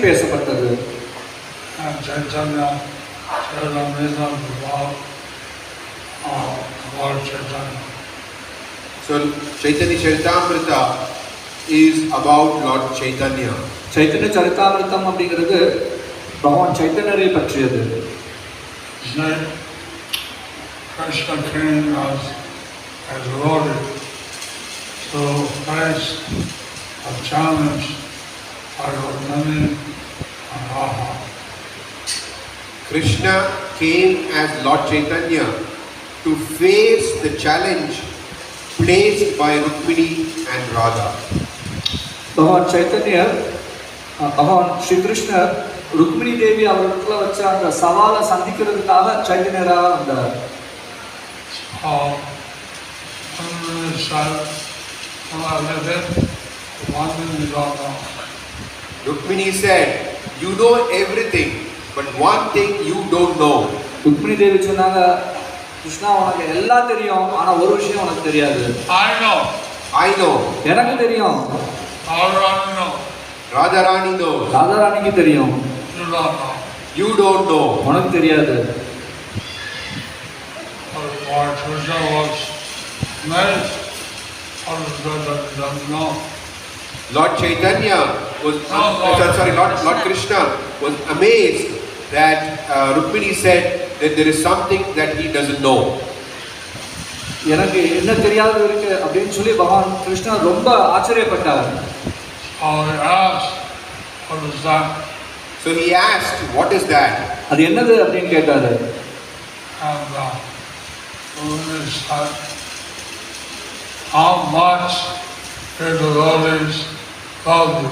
பேசப்பட்டது. And Chaitanya said amazing about Lord Chaitanya. So Chaitanya Charitamrita is about Lord Chaitanya. Chaitanya சரிதாமிருதம் அப்படிங்கிறது பகவான் சைத்தன்யரை பற்றியது. Krishna came as Lord. So Christ a challenge by Rukmini and Radha. Krishna came as Lord Chaitanya to face the challenge placed by Rukmini and Radha. பகவான் சைத்தன்யர் பகவான் ஸ்ரீ கிருஷ்ணர் ருக்மிணி தேவி அவர்களை வச்ச அந்த சவாலை சந்திக்கிறதுக்காக சைத்தன்யராக வந்தார். Rukmini said, you know everything, but one thing you don't know. Rukmini தேவி சொன்னாங்க, கிருஷ்ணா உனக்கு எல்லாம் தெரியும், ஆனா ஒரு விஷயம் உனக்கு தெரியாது. I know. எனக்கு தெரியும். Radharani knows. ராதாராணிக்கு தெரியும். You don't know. உனக்கு தெரியாது. Lord Chaitanya was, Lord Krishna was amazed that Rukmini said that there is something that he doesn't know. எனக்கு என்ன தெரியாது இருக்கு அப்படின்னு சொல்லி பகவான் கிருஷ்ணா ரொம்ப ஆச்சரியப்பட்டார். So he asked, what is that? அது என்னது அப்படின்னு கேட்டாரு. How much did the devotees love you?